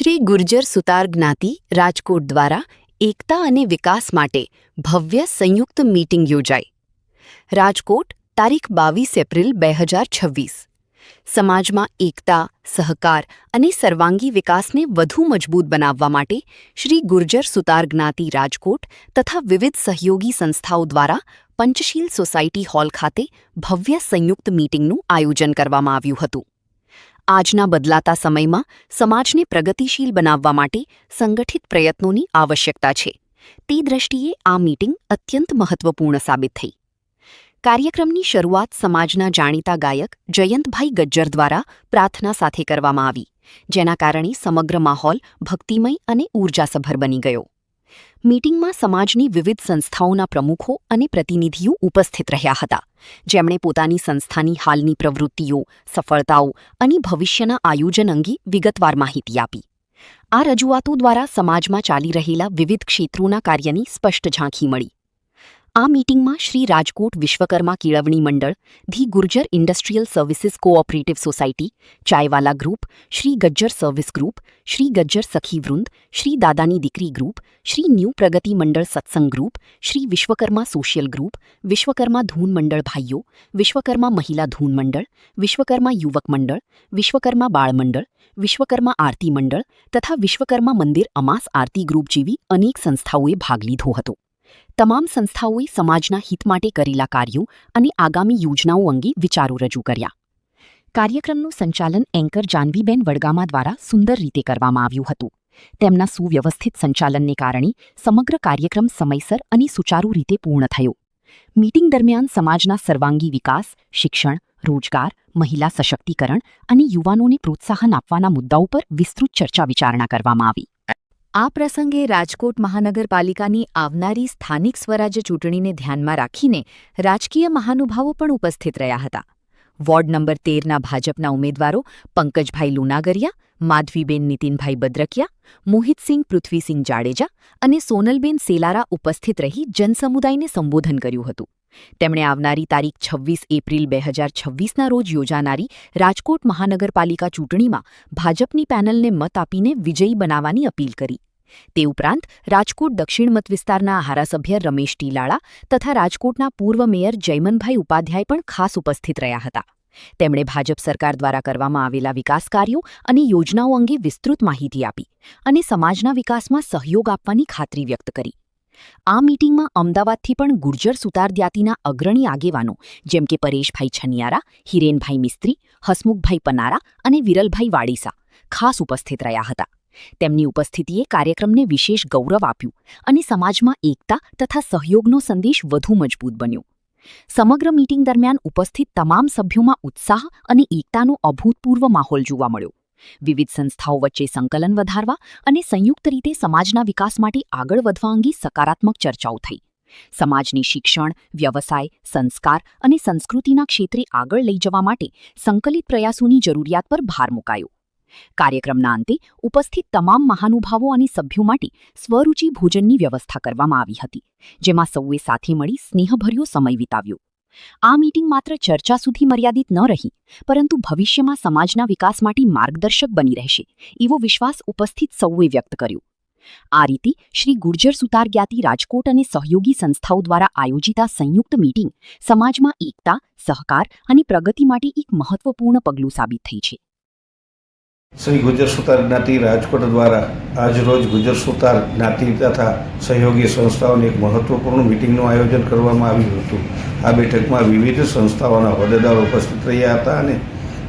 શ્રી ગુર્જર સુતાર જ્ઞાતિ રાજકોટ દ્વારા એકતા અને વિકાસ માટે ભવ્ય સંયુક્ત મીટિંગ યોજાઈ. રાજકોટ, તારીખ 22 એપ્રિલ 2026. સમાજમાં એકતા, સહકાર અને સર્વાંગી વિકાસને વધુ મજબૂત બનાવવા માટે શ્રી ગુર્જર સુતાર જ્ઞાતિ રાજકોટ તથા વિવિધ સહયોગી સંસ્થાઓ દ્વારા પંચશીલ સોસાયટી હોલ ખાતે ભવ્ય સંયુક્ત મીટિંગનું આયોજન કરવામાં આવ્યું હતું. આજના બદલાતા સમયમાં સમાજને પ્રગતિશીલ બનાવવા માટે સંગઠિત પ્રયત્નોની આવશ્યકતા છે. તે દ્રષ્ટિએ આ મીટિંગ અત્યંત મહત્વપૂર્ણ સાબિત થઈ. કાર્યક્રમની શરૂઆત સમાજના જાણીતા ગાયક જયંતભાઈ ગજ્જર દ્વારા પ્રાર્થના સાથે કરવામાં આવી, જેના કારણે સમગ્ર માહોલ ભક્તિમય અને ઊર્જાસભર બની ગયો. મીટિંગમાં સમાજની વિવિધ સંસ્થાઓના પ્રમુખો અને પ્રતિનિધિઓ ઉપસ્થિત રહ્યા હતા, જેમણે પોતાની સંસ્થાની હાલની પ્રવૃત્તિઓ, સફળતાઓ અને ભવિષ્યના આયોજન અંગે વિગતવાર માહિતી આપી. આ રજૂઆતો દ્વારા સમાજમાં ચાલી રહેલા વિવિધ ક્ષેત્રોના કાર્યની સ્પષ્ટ ઝાંખી મળી. આ મીટિંગમાં શ્રી રાજકોટ વિશ્વકર્મા કેળવણી મંડળ, the Gurjar industrial services cooperative society, Chaiwala group, Shri Gajjar service group, Shri Gajjar સખી વૃંદ, શ્રી દાદાની દીકરી ગ્રુપ, શ્રી ન્યૂ પ્રગતિ મંડળ સત્સંગ group, Shri Vishwakarma social group, Vishwakarma ધૂન મંડળ ભાઈઓ, વિશ્વકર્મા મહિલા ધૂન મંડળ, વિશ્વકર્મા યુવક મંડળ, વિશ્વકર્મા બાળ મંડળ, વિશ્વકર્મા આરતી મંડળ તથા વિશ્વકર્મા મંદિર અમાસ આરતી ગ્રુપ જેવી અનેક સંસ્થાઓએ ભાગ લીધો હતો. તમામ સંસ્થાઓએ સમાજના હિત માટે કરેલા કાર્યો અને આગામી યોજનાઓ અંગે વિચારો રજૂ કર્યા. કાર્યક્રમનું સંચાલન એન્કર જાનવીબેન વડગામા દ્વારા સુંદર રીતે કરવામાં આવ્યું હતું. તેમના સુવ્યવસ્થિત સંચાલનને કારણે સમગ્ર કાર્યક્રમ સમયસર અને સુચારુ રીતે પૂર્ણ થયો. મીટિંગ દરમિયાન સમાજના સર્વાંગી વિકાસ, શિક્ષણ, રોજગાર, મહિલા સશક્તિકરણ અને યુવાનોને પ્રોત્સાહન આપવાના મુદ્દાઓ પર વિસ્તૃત ચર્ચા વિચારણા કરવામાં આવી. આ પ્રસંગે રાજકોટ મહાનગરપાલિકાની આવનારી સ્થાનિક સ્વરાજ્ય ચૂંટણીને ધ્યાનમાં રાખીને રાજકીય મહાનુભાવો પણ ઉપસ્થિત રહ્યા હતા. વોર્ડ નંબર 13ના ભાજપના ઉમેદવારો પંકજભાઈ લુનાગરિયા, માધવીબેન નીતિનભાઈ બદ્રકિયા, મોહિતસિંહ પૃથ્વીસિંહ જાડેજા અને સોનલબેન સેલારા ઉપસ્થિત રહી જનસમુદાયને સંબોધન કર્યું હતું. તેમણે આવનારી તારીખ 26 એપ્રિલ 2026ના રોજ યોજાનારી રાજકોટ મહાનગરપાલિકા ચૂંટણીમાં ભાજપની પેનલને મત આપીને વિજયી બનાવવાની અપીલ કરી. તે ઉપરાંત રાજકોટ દક્ષિણ મત વિસ્તારના ધારાસભ્ય રમેશ ટીલાળા તથા રાજકોટના પૂર્વ મેયર જયમનભાઈ ઉપાધ્યાય પણ ખાસ ઉપસ્થિત રહ્યા હતા. તેમણે ભાજપ સરકાર દ્વારા કરવામાં આવેલા વિકાસ કાર્યો અને યોજનાઓ અંગે વિસ્તૃત માહિતી આપી અને સમાજના વિકાસમાં સહયોગ આપવાની ખાતરી વ્યક્ત કરી. આ મીટિંગમાં અમદાવાદથી પણ ગુર્જર સુતાર જ્ઞાતિના અગ્રણી આગેવાનો જેમ કે પરેશભાઈ છનિયારા, હિરેનભાઈ મિસ્ત્રી, હસમુખભાઈ પનારા અને વિરલભાઈ વાડીસા ખાસ ઉપસ્થિત રહ્યા હતા. તેમની ઉપસ્થિતિએ કાર્યક્રમને વિશેષ ગૌરવ આપ્યું અને સમાજમાં એકતા તથા સહયોગનો સંદેશ વધુ મજબૂત બન્યો. સમગ્ર મીટિંગ દરમિયાન ઉપસ્થિત તમામ સભ્યોમાં ઉત્સાહ અને એકતાનો અભૂતપૂર્વ માહોલ જોવા મળ્યો. વિવિધ સંસ્થાઓ વચ્ચે સંકલન વધારવા અને સંયુક્ત રીતે સમાજના વિકાસ માટે આગળ વધવા અંગે સકારાત્મક ચર્ચાઓ થઈ. સમાજને શિક્ષણ, વ્યવસાય, સંસ્કાર અને સંસ્કૃતિના ક્ષેત્રે આગળ લઈ જવા માટે સંકલિત પ્રયાસોની જરૂરિયાત પર ભાર મુકાયો. કાર્યક્રમના અંતે ઉપસ્થિત તમામ મહાનુભાવો અને સભ્યો માટે સ્વરૂચિ ભોજનની વ્યવસ્થા કરવામાં આવી હતી, જેમાં સૌએ સાથે મળી સ્નેહભર્યો સમય વિતાવ્યો. આ મીટિંગ માત્ર ચર્ચા સુધી મર્યાદિત ન રહી, પરંતુ ભવિષ્યમાં સમાજના વિકાસ માટે માર્ગદર્શક બની રહેશે એવો વિશ્વાસ ઉપસ્થિત સૌએ વ્યક્ત કર્યો. આ રીતે શ્રી ગુર્જર સુતાર જ્ઞાતિ રાજકોટ અને સહયોગી સંસ્થાઓ દ્વારા આયોજિત આ સંયુક્ત મીટિંગ સમાજમાં એકતા, સહકાર અને પ્રગતિ માટે એક મહત્વપૂર્ણ પગલું સાબિત થઈ છે. શ્રી ગુર્જર સુતાર જ્ઞાતિ રાજકોટ દ્વારા આજરોજ ગુર્જર સુતાર જ્ઞાતિ તથા સહયોગી સંસ્થાઓની એક મહત્વપૂર્ણ મિટિંગનું આયોજન કરવામાં આવ્યું હતું. આ બેઠકમાં વિવિધ સંસ્થાઓના હોદ્દેદારો ઉપસ્થિત રહ્યા હતા અને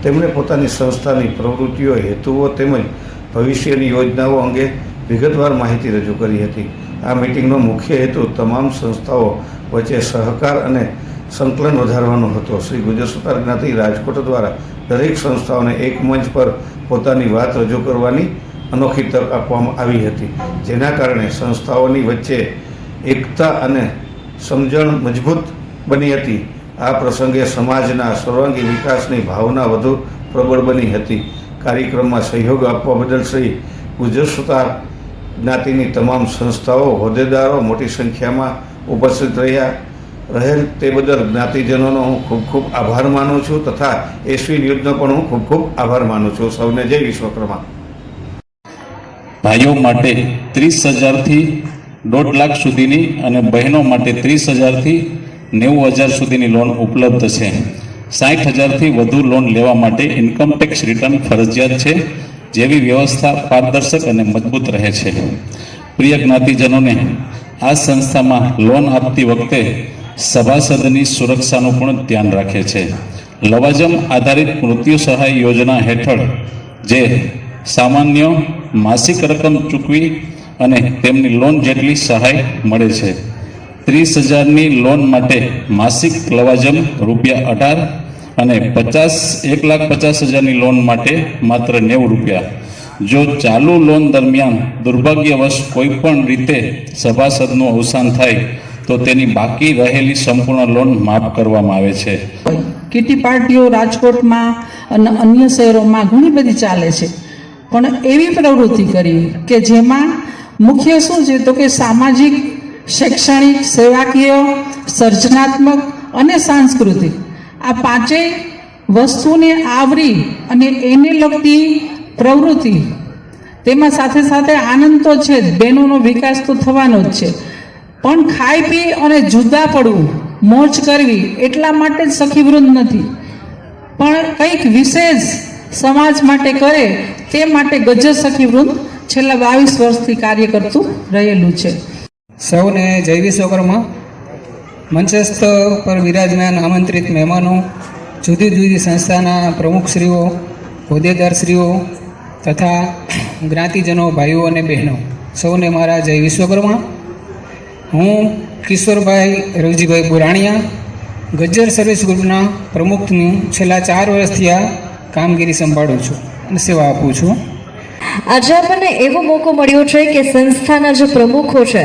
તેમણે પોતાની સંસ્થાની પ્રવૃત્તિઓ, હેતુઓ તેમજ ભવિષ્યની યોજનાઓ અંગે વિગતવાર માહિતી રજૂ કરી હતી. આ મિટિંગનો મુખ્ય હેતુ તમામ સંસ્થાઓ વચ્ચે સહકાર અને સંકલન વધારવાનો હતો. શ્રી ગુર્જર સુતાર જ્ઞાતિ રાજકોટ દ્વારા દરેક સંસ્થાઓને એક મંચ પર પોતાની વાત રજૂ કરવાની અનોખી તક આપવામાં આવી હતી, જેના કારણે સંસ્થાઓની વચ્ચે એકતા અને સમજણ મજબૂત બની હતી. આ પ્રસંગે સમાજના સર્વાંગી વિકાસની ભાવના વધુ પ્રબળ બની હતી. કાર્યક્રમમાં સહયોગ આપવા બદલ શ્રી ગુર્જર સુતાર જ્ઞાતિની તમામ સંસ્થાઓ, હોદ્દેદારો મોટી સંખ્યામાં ઉપસ્થિત રહેલ તે બદલ જ્ઞાતિજનોનો હું ખૂબ ખૂબ આભાર માનું છું તથા એસવી ન્યૂઝનો પણ હું ખૂબ ખૂબ આભાર માનું છું. સૌને જય વિશ્વકર્મા. ભાઈઓ માટે 30,000થી 1.5 લાખ સુધીની અને બહેનો માટે 30,000થી 90,000 સુધીની લોન ઉપલબ્ધ છે. 60,000થી વધુ લોન લેવા માટે ઇન્કમટેક્સ રિટર્ન ફરજિયાત છે. જેવી વ્યવસ્થા પારદર્શક અને મજબૂત રહે છે. પ્રિય જ્ઞાતિજનોને આ સંસ્થામાં લોન આપતી વખતે સભાસદની સુરક્ષાનું પણ ધ્યાન રાખે છે. લવાજમ આધારિત મૃત્યુ સહાય યોજના હેઠળ જે સામાન્ય માસિક રકમ ચૂકવી અને તેમની લોન જેટલી સહાય મળે છે. 30,000ની લોન માટે માસિક લવાજમ ₹18 અને 1,50,000ની લોન માટે માત્ર ₹90. જો ચાલુ લોન દરમિયાન દુર્ભાગ્યવશ કોઈ પણ રીતે સભાસદનું અવસાન થાય તો તેની બાકી રહેલી સંપૂર્ણ લોન માફ કરવામાં આવે છે. કીટી પાર્ટીઓ રાજકોટમાં અને અન્ય શહેરોમાં ઘણી બધી ચાલે છે, પણ એવી પ્રવૃત્તિ કરી કે જેમાં મુખ્ય શું છે તો કે સામાજિક, શૈક્ષણિક, સેવાકીય, સર્જનાત્મક અને સાંસ્કૃતિક આ પાંચેય વસ્તુને આવરી અને એને લગતી પ્રવૃત્તિ. તેમાં સાથે સાથે આનંદ તો છે જ, બહેનોનો વિકાસ તો થવાનો જ છે, પણ ખાઈ પી અને જુદા પડવું, મોજ કરવી એટલા માટે જ સખીવૃંદ નથી, પણ કંઈક વિશેષ સમાજ માટે કરે તે માટે ગજ્જર સખીવૃંદ છેલ્લા 22 વર્ષથી કાર્ય કરતું રહેલું છે. સૌને જય વિશ્વકર્મા. મંચસ્થ પર વિરાજમાન આમંત્રિત મહેમાનો, જુદી જુદી સંસ્થાના પ્રમુખશ્રીઓ, હોદ્દેદારશ્રીઓ તથા જ્ઞાતિજનો, ભાઈઓ અને બહેનો, સૌને મારા જય વિશ્વકર્મા. હું કિશોરભાઈ રવજીભાઈ બુરાણીયા ગજ્જર સર્વિસ ગ્રુપના પ્રમુખનું છેલ્લા 4 વર્ષથી આ કામગીરી સંભાળું છું અને સેવા આપું છું. આજે આપણને એવો મોકો મળ્યો છે કે સંસ્થાના જે પ્રમુખો છે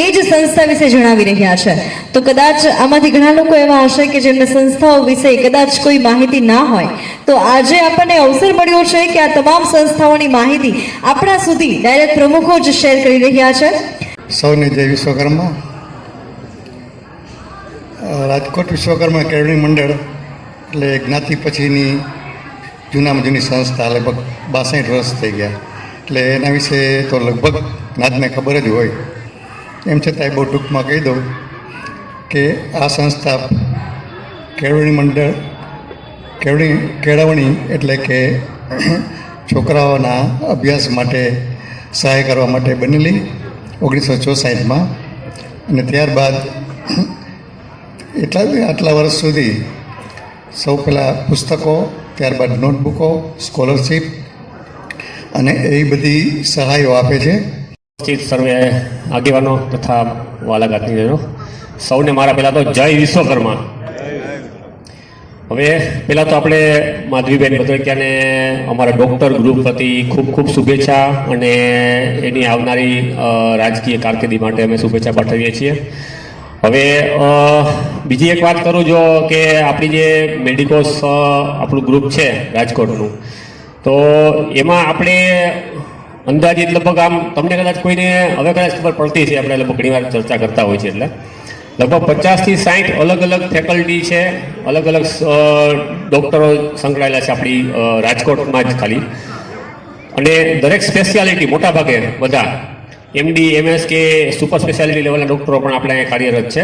એ જ સંસ્થા વિશે જણાવી રહ્યા છે. તો કદાચ આમાંથી ઘણા લોકો એવા હશે કે જેમને સંસ્થાઓ વિશે કદાચ કોઈ માહિતી ના હોય, તો આજે આપણને અવસર મળ્યો છે કે આ તમામ સંસ્થાઓની માહિતી આપણા સુધી ડાયરેક્ટ પ્રમુખો જ શેર કરી રહ્યા છે. સૌને જય વિશ્વકર્મા. રાજકોટ વિશ્વકર્મા કેળવણી મંડળ એટલે જ્ઞાતિ પછીની જૂનામાં જૂની સંસ્થા, લગભગ 62 વર્ષ થઈ ગયા. એટલે એના વિશે તો લગભગ જ્ઞાતને ખબર જ હોય. એમ છતાંય બહુ ટૂંકમાં કહી દઉં કે આ સંસ્થા કેળવણી મંડળ, કેળવણી એટલે કે છોકરાઓના અભ્યાસ માટે સહાય કરવા માટે બનેલી 1964માં, અને ત્યારબાદ આટલા વર્ષ સુધી સૌ પહેલાં પુસ્તકો, ત્યારબાદ નોટબુકો, સ્કોલરશીપ અને એવી બધી સહાયો આપે છે. સર્વે આગેવાનો તથા વાલાઘાતનીજનો, સૌને મારા પહેલાં તો જય વિશ્વકર્મા. હવે પહેલાં તો આપણે માધવીબેન બદરકિયાને અમારા ડૉક્ટર ગ્રુપ વતી ખૂબ ખૂબ શુભેચ્છા અને એની આવનારી રાજકીય કારકિર્દી માટે અમે શુભેચ્છા પાઠવીએ છીએ. હવે બીજી એક વાત કરું જો કે આપણી જે મેડિકોસ આપણું ગ્રુપ છે રાજકોટનું, તો એમાં આપણે અંદાજિત લગભગ આમ તમને કદાચ કોઈને હવે કદાચ ખબર પડતી છે, આપણે લગભગ ઘણીવાર ચર્ચા કરતા હોય છે, એટલે લગભગ 50થી 60 અલગ અલગ ફેકલ્ટી છે, અલગ અલગ ડૉક્ટરો સંકળાયેલા છે આપણી રાજકોટમાં જ ખાલી. અને દરેક સ્પેશિયાલિટી મોટાભાગે બધા MD, MS કે સુપર સ્પેશિયાલિટી લેવલના ડૉક્ટરો પણ આપણે અહીંયા કાર્યરત છે.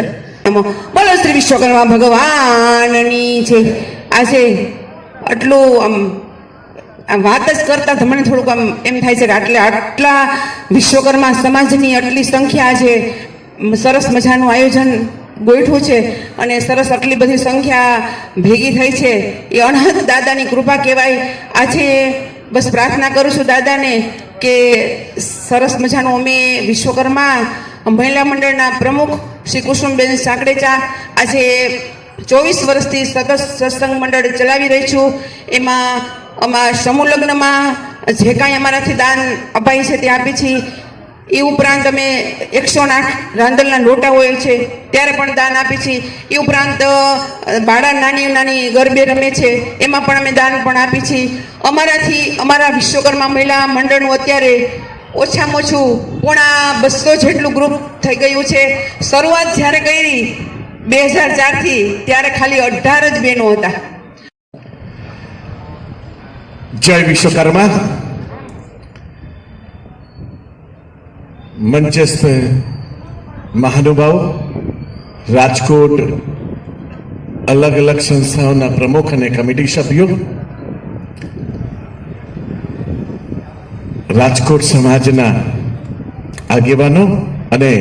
બોલો શ્રી વિશ્વકર્મા ભગવાનની છે. આજે આટલું આમ વાત જ કરતા મને થોડુંક આમ એમ થાય છે કે આટલા વિશ્વકર્મા સમાજની આટલી સંખ્યા આજે સરસ મજાનું આયોજન ગોઠવું છે અને સરસ આટલી બધી સંખ્યા ભેગી થઈ છે, એ અનહદ દાદાની કૃપા કહેવાય. આજે બસ પ્રાર્થના કરું છું દાદાને કે સરસ મજાનું અમે વિશ્વકર્મા મહિલા મંડળના પ્રમુખ શ્રી કુસુમબેન સાંકળેચા આજે 24 વર્ષથી સતત સત્સંગ મંડળ ચલાવી રહી છું. એમાં અમારા સમૂહ લગ્નમાં જે કાંઈ અમારાથી દાન અપાય છે તે આપી છીએ. એ ઉપરાંત અમે 108 રાંદલના લોટા હોય છે ત્યારે પણ દાન આપી છીએ. એ ઉપરાંત બાળા નાની નાની ગરબે રમે છે એમાં પણ અમે દાન પણ આપી છીએ. અમારા વિશ્વકર્મા મહિલા મંડળનું અત્યારે ઓછામાં ઓછું 250 જેટલું ગ્રુપ થઈ ગયું છે. શરૂઆત જ્યારે કરી 2004થી ત્યારે ખાલી 18 જ બહેનો હતા. જય વિશ્વકર્મા. મંચસ્થ મહાનુભાવ, રાજકોટ અલગ અલગ સંસ્થાઓના પ્રમુખ અને કમિટી સભ્યો, રાજકોટ સમાજના આગેવાનો અને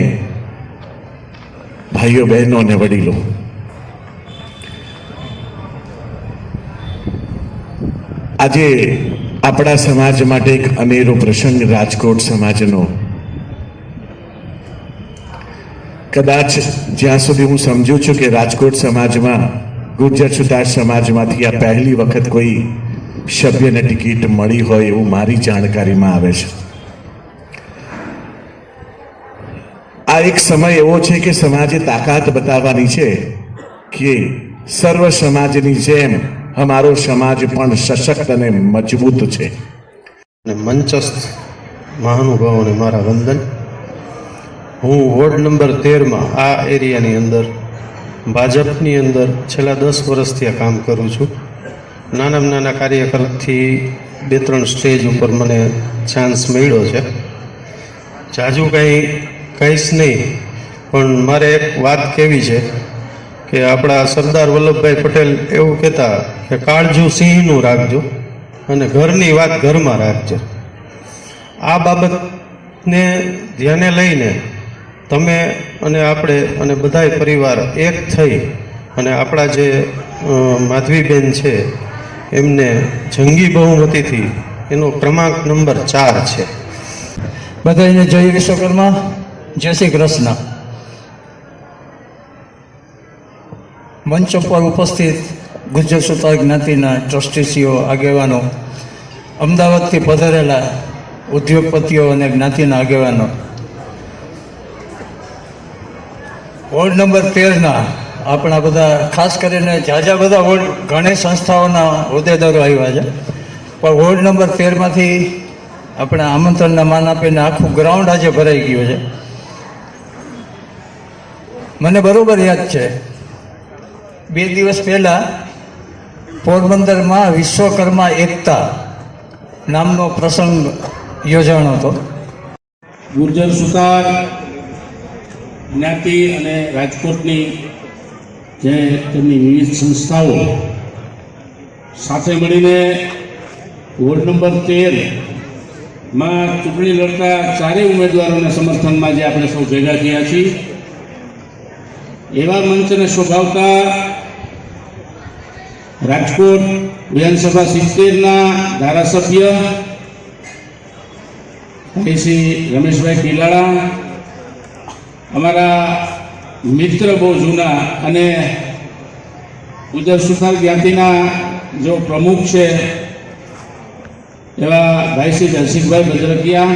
ભાઈઓ બહેનો અને વડીલો, આજે આપણા સમાજ માટે એક અનેરો પ્રસંગ રાજકોટ સમાજનો. કદાચ જ્યાં સુધી હું સમજુ છું કે રાજકોટ સમાજમાં ગુર્જર સુતાર સમાજમાંથી આ પહેલી વખત કોઈ સભ્યને ટિકિટ મળી હોય એવું મારી જાણકારીમાં આવે છે. આ એક સમય એવો છે કે સમાજે તાકાત બતાવવાની છે કે સર્વ સમાજની જેમ અમારો સમાજ પણ સશક્ત અને મજબૂત છે. અને મંચસ્થ મહાનુભાવોને મારા વંદન. હું વોર્ડ નંબર 13માં આ એરિયાની અંદર ભાજપની અંદર છેલ્લા 10 વર્ષથી આ કામ કરું છું. નાનામાં નાના કાર્યકરથી 2-3 સ્ટેજ ઉપર મને ચાન્સ મળ્યો છે. જાજુ કંઈ કહીશ નહીં, પણ મારે એક વાત કહેવી છે કે આપણા સરદાર વલ્લભભાઈ પટેલ એવું કહેતા કે કાળજું સિંહનું રાખજો અને ઘરની વાત ઘરમાં રાખજો. આ બાબતને ધ્યાને લઈને તમે અને આપણે અને બધાય પરિવાર એક થઈ અને આપણા જે માધવીબેન છે એમને જંગી બહુમતીથી એનો ક્રમાંક નંબર 4 છે. બધાને જય વિશ્વકર્મા, જય શ્રી કૃષ્ણ. મંચ પર ઉપસ્થિત ગુર્જર સુતાર જ્ઞાતિના ટ્રસ્ટીશ્રીઓ, આગેવાનો, અમદાવાદથી પધારેલા ઉદ્યોગપતિઓ અને જ્ઞાતિના આગેવાનો, વોર્ડ નંબર 13ના આપણા બધા, ખાસ કરીને ઝાઝા બધા વોર્ડ, ઘણી સંસ્થાઓના હોદ્દેદારો આવ્યા છે, પણ વોર્ડ નંબર 13માંથી આપણે આમંત્રણના માન આપીને આખું ગ્રાઉન્ડ આજે ભરાઈ ગયું છે. મને બરોબર યાદ છે 2 દિવસ પહેલાં પોરબંદરમાં વિશ્વકર્મા એકતા નામનો પ્રસંગ યોજાણો હતો. ગુર્જર સુતાર જ્ઞાતિ અને રાજકોટની જે તેમની વિવિધ સંસ્થાઓ સાથે મળીને વોર્ડ નંબર 13માં ચૂંટણી લડતા 4 ઉમેદવારોના સમર્થનમાં જે આપણે સૌ ભેગા થયા છીએ, એવા મંચને શોભાવતા રાજકોટ વિધાનસભા 70ના ધારાસભ્ય શ્રી રમેશભાઈ પિલાળા, અમારા મિત્ર બહુ જૂના અને ગુર્જર સુતાર જ્ઞાતિના જો પ્રમુખ છે એવા ભાઈ શ્રી દર્શિકભાઈ બજરકિયા,